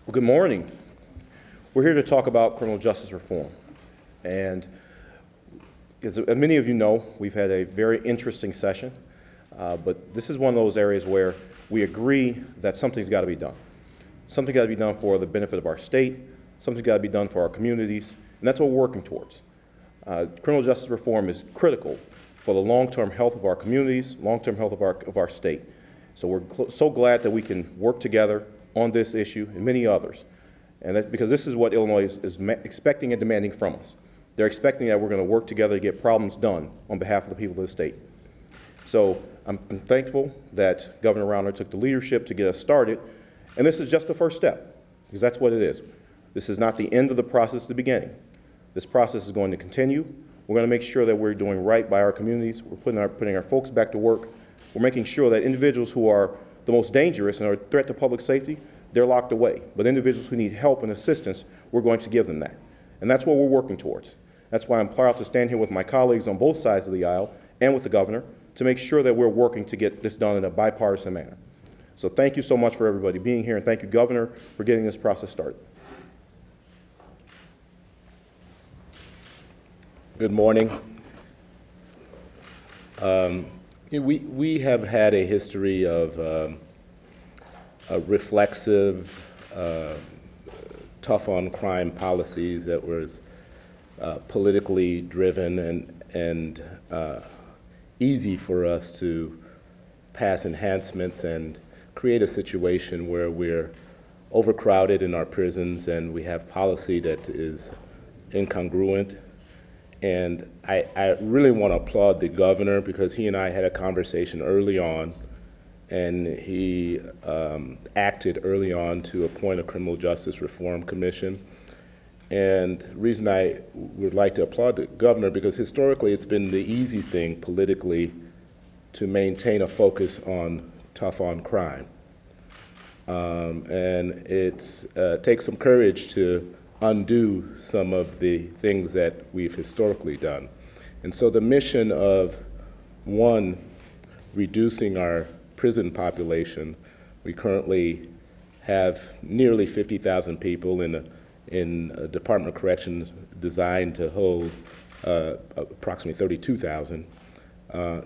Well, good morning. We're here to talk about criminal justice reform. And as many of you know, we've had a very interesting session, but this is one of those areas where we agree that something's got to be done. Something's got to be done for the benefit of our state, something's got to be done for our communities, and that's what we're working towards. Criminal justice reform is critical for the long-term health of our communities, long-term health of our state. So we're so glad that we can work together on this issue and many others. And that's because this is what Illinois is expecting and demanding from us. They're expecting that we're going to work together to get problems done on behalf of the people of the state. So I'm thankful that Governor Rauner took the leadership to get us started. And this is just the first step, because that's what it is. This is not the end of the process, the beginning. This process is going to continue. We're going to make sure that we're doing right by our communities. We're putting our folks back to work. We're making sure that individuals who are the most dangerous and are a threat to public safety, they're locked away. But individuals who need help and assistance, we're going to give them that. And that's what we're working towards. That's why I'm proud to stand here with my colleagues on both sides of the aisle and with the governor to make sure that we're working to get this done in a bipartisan manner. So thank you so much for everybody being here, and thank you, Governor, for getting this process started. Good morning. We have had a history of reflexive, tough on crime policies that was politically driven and easy for us to pass enhancements and create a situation where we're overcrowded in our prisons and we have policy that is incongruent. And I really want to applaud the governor because he and I had a conversation early on, and he acted early on to appoint a criminal justice reform commission. And the reason I would like to applaud the governor, because historically it's been the easy thing politically to maintain a focus on tough on crime. And it takes some courage to undo some of the things that we've historically done. And so the mission of, one, reducing our prison population. We currently have nearly 50,000 people in a Department of Corrections designed to hold approximately 32,000.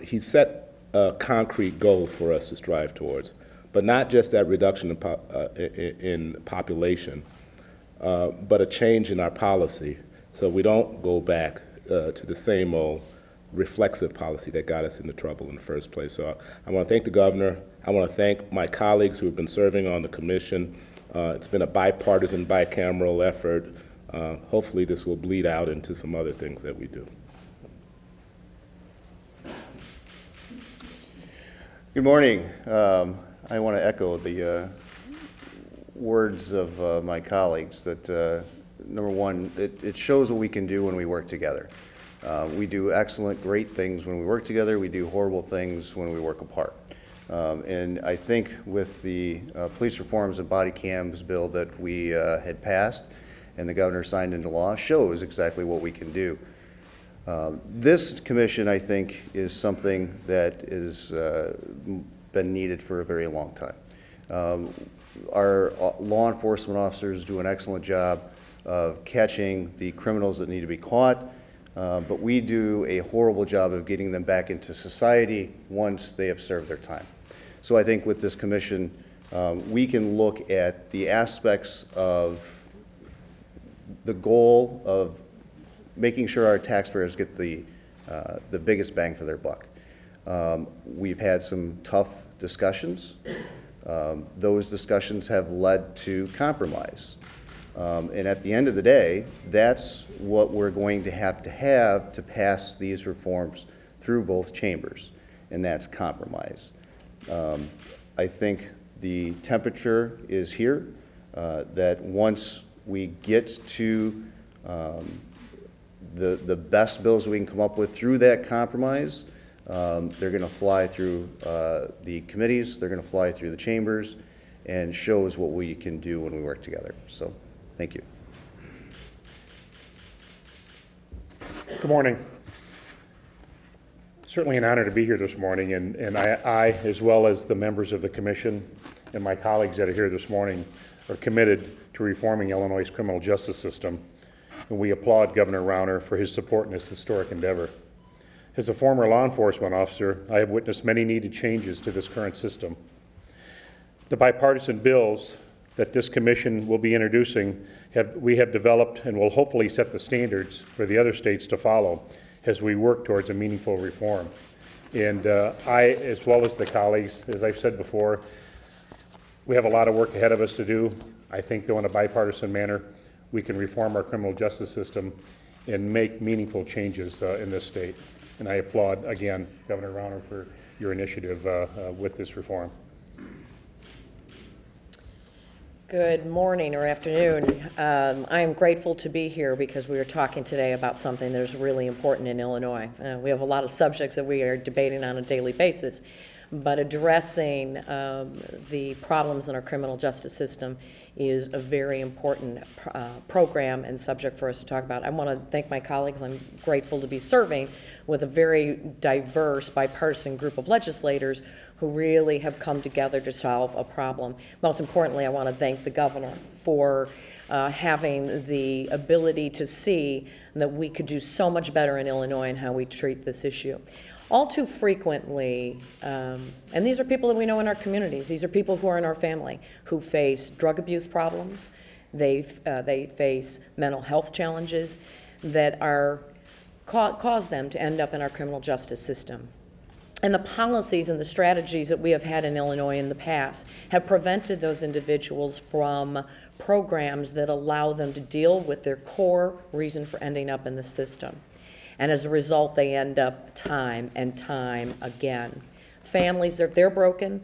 He set a concrete goal for us to strive towards, but not just that reduction in population, but a change in our policy so we don't go back to the same old reflexive policy that got us into trouble in the first place. So I want to thank the governor. I want to thank my colleagues who have been serving on the commission. It's been a bipartisan, bicameral effort. Hopefully this will bleed out into some other things that we do. Good morning. I want to echo the words of my colleagues that, number one, it shows what we can do when we work together. We do excellent, great things when we work together. We do horrible things when we work apart. And I think with the police reforms and body cams bill that we had passed and the governor signed into law shows exactly what we can do. This commission, I think, is something that has been needed for a very long time. Our law enforcement officers do an excellent job of catching the criminals that need to be caught, but we do a horrible job of getting them back into society once they have served their time. So I think with this commission, we can look at the aspects of the goal of making sure our taxpayers get the biggest bang for their buck. We've had some tough discussions. Those discussions have led to compromise. And at the end of the day, that's what we're going to have to pass these reforms through both chambers, and that's compromise. I think the temperature is here, that once we get to the best bills we can come up with through that compromise, they're going to fly through the committees, they're going to fly through the chambers, and shows what we can do when we work together. So, thank you. Good morning. Certainly an honor to be here this morning, and I, as well as the members of the commission and my colleagues that are here this morning, are committed to to reforming Illinois' criminal justice system, and we applaud Governor Rauner for his support in this historic endeavor. As a former law enforcement officer, I have witnessed many needed changes to this current system. The bipartisan bills that this commission will be introducing we have developed and will hopefully set the standards for the other states to follow as we work towards a meaningful reform. And I, as well as the colleagues, as I've said before, we have a lot of work ahead of us to do. I think, though, in a bipartisan manner, we can reform our criminal justice system and make meaningful changes in this state. And I applaud, again, Governor Rauner for your initiative with this reform. Good morning or afternoon. I am grateful to be here because we are talking today about something that is really important in Illinois. We have a lot of subjects that we are debating on a daily basis, but addressing the problems in our criminal justice system is a very important program and subject for us to talk about. I want to thank my colleagues. I'm grateful to be serving with a very diverse bipartisan group of legislators who really have come together to solve a problem. Most importantly, I want to thank the governor for having the ability to see that we could do so much better in Illinois in how we treat this issue. All too frequently, and these are people that we know in our communities, these are people who are in our family who face drug abuse problems, they face mental health challenges that are cause them to end up in our criminal justice system. And the policies and the strategies that we have had in Illinois in the past have prevented those individuals from programs that allow them to deal with their core reason for ending up in the system. And as a result, they end up time and time again. Families, they're broken,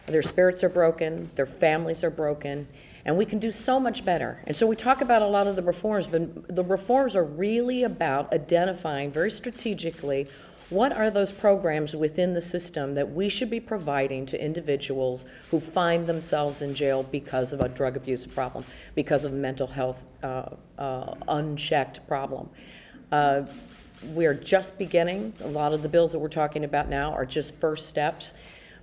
their spirits are broken, their families are broken, and we can do so much better. And so we talk about a lot of the reforms, but the reforms are really about identifying very strategically what are those programs within the system that we should be providing to individuals who find themselves in jail because of a drug abuse problem, because of a mental health unchecked problem. We are just beginning. A lot of the bills that we're talking about now are just first steps,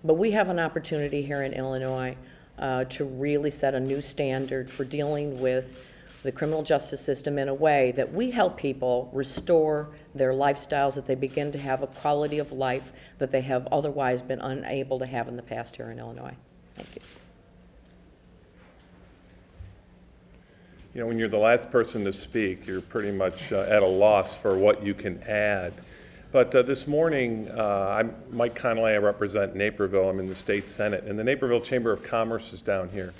but we have an opportunity here in Illinois to really set a new standard for dealing with the criminal justice system in a way that we help people restore their lifestyles, that they begin to have a quality of life that they have otherwise been unable to have in the past here in Illinois. Thank you. You know, when you're the last person to speak, you're pretty much at a loss for what you can add. But this morning, I'm Mike Connolly. I represent Naperville. I'm in the state Senate, and the Naperville Chamber of Commerce is down here.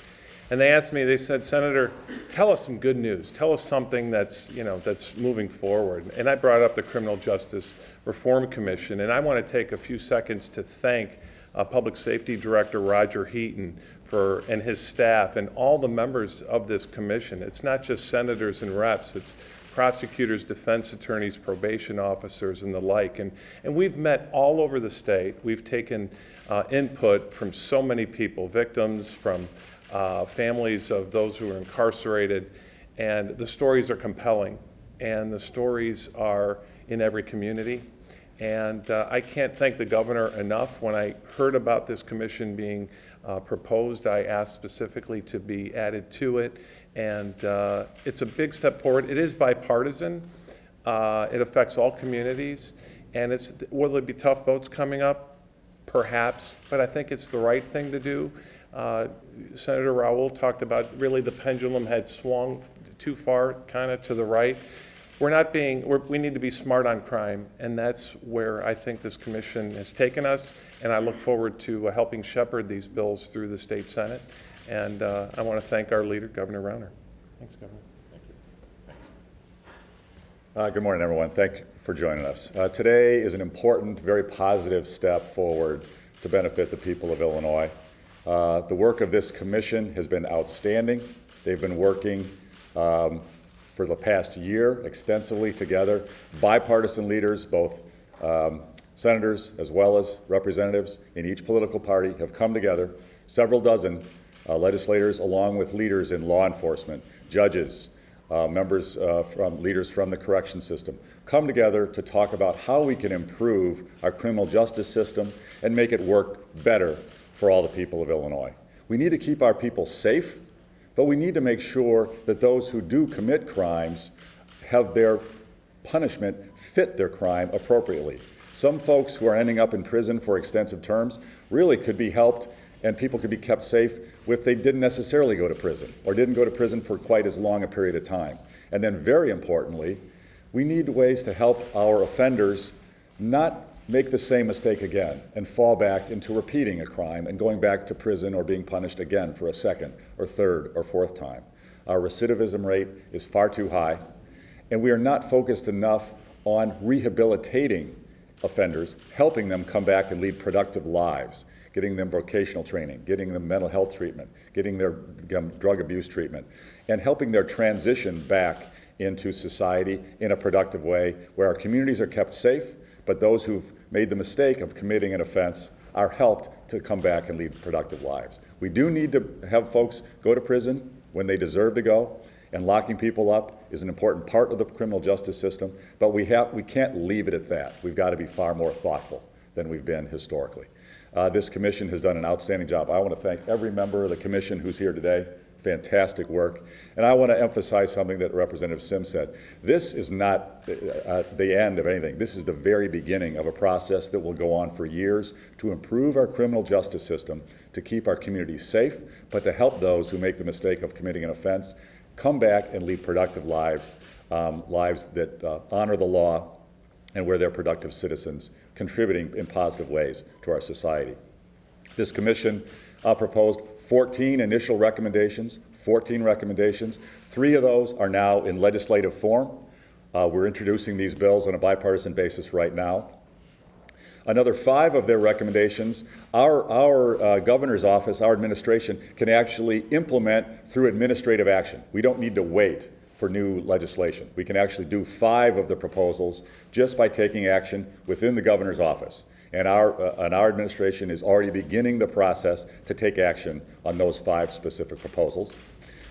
And they asked me, they said, Senator, tell us some good news. Tell us something that's, you know, that's moving forward. And I brought up the Criminal Justice Reform Commission, and I want to take a few seconds to thank Public Safety Director Roger Heaton and his staff and all the members of this commission. It's not just senators and reps, it's prosecutors, defense attorneys, probation officers, and the like. And we've met all over the state. We've taken input from so many people, victims, from families of those who are incarcerated, and the stories are compelling, and the stories are in every community. And I can't thank the governor enough. When I heard about this commission being proposed, I asked specifically to be added to it, and it's a big step forward. It is bipartisan. It affects all communities, and will there be tough votes coming up? Perhaps, but I think it's the right thing to do. Senator Raoul talked about really the pendulum had swung too far, kind of to the right. We need to be smart on crime, and that's where I think this commission has taken us, and I look forward to helping shepherd these bills through the state Senate. And I want to thank our leader, Governor Rauner. Thanks, Governor. Thank you. Thanks. Good morning, everyone. Thank you for joining us. Today is an important, very positive step forward to benefit the people of Illinois. The work of this commission has been outstanding. They've been working for the past year extensively together. Bipartisan leaders, both senators as well as representatives in each political party, have come together. Several dozen legislators, along with leaders in law enforcement, judges, leaders from the correction system, come together to talk about how we can improve our criminal justice system and make it work better for all the people of Illinois. We need to keep our people safe, but we need to make sure that those who do commit crimes have their punishment fit their crime appropriately. Some folks who are ending up in prison for extensive terms really could be helped, and people could be kept safe if they didn't necessarily go to prison or didn't go to prison for quite as long a period of time. And then very importantly, we need ways to help our offenders not make the same mistake again and fall back into repeating a crime and going back to prison or being punished again for a second or third or fourth time. Our recidivism rate is far too high, and we are not focused enough on rehabilitating offenders, helping them come back and lead productive lives, getting them vocational training, getting them mental health treatment, getting their drug abuse treatment, and helping their transition back into society in a productive way where our communities are kept safe, but those who've made the mistake of committing an offense are helped to come back and lead productive lives. We do need to have folks go to prison when they deserve to go, and locking people up is an important part of the criminal justice system, but we can't leave it at that. We've got to be far more thoughtful than we've been historically. This commission has done an outstanding job. I want to thank every member of the commission who's here today. Fantastic work. And I want to emphasize something that Representative Sims said. This is not the end of anything. This is the very beginning of a process that will go on for years to improve our criminal justice system, to keep our communities safe, but to help those who make the mistake of committing an offense come back and lead productive lives, lives that honor the law and where they're productive citizens, contributing in positive ways to our society. This commission proposed 14 initial recommendations, 14 recommendations. 3 of those are now in legislative form. We're introducing these bills on a bipartisan basis right now. Another 5 of their recommendations, our governor's office, our administration, can actually implement through administrative action. We don't need to wait for new legislation. We can actually do 5 of the proposals just by taking action within the governor's office. And our administration is already beginning the process to take action on those 5 specific proposals.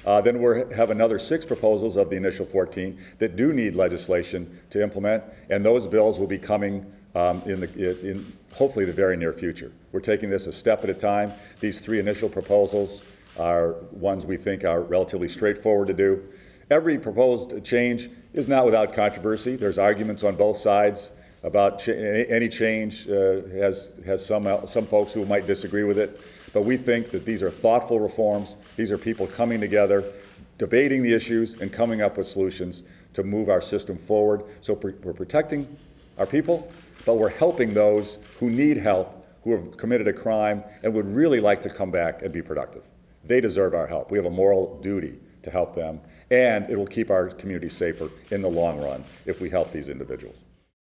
Then we have another 6 proposals of the initial 14 that do need legislation to implement, and those bills will be coming in hopefully the very near future. We're taking this a step at a time. These 3 initial proposals are ones we think are relatively straightforward to do. Every proposed change is not without controversy. There's arguments on both sides about any change. Has some folks who might disagree with it, but we think that these are thoughtful reforms. These are people coming together, debating the issues, and coming up with solutions to move our system forward. So we're protecting our people, but we're helping those who need help, who have committed a crime and would really like to come back and be productive. They deserve our help. We have a moral duty to help them, and it will keep our community safer in the long run if we help these individuals.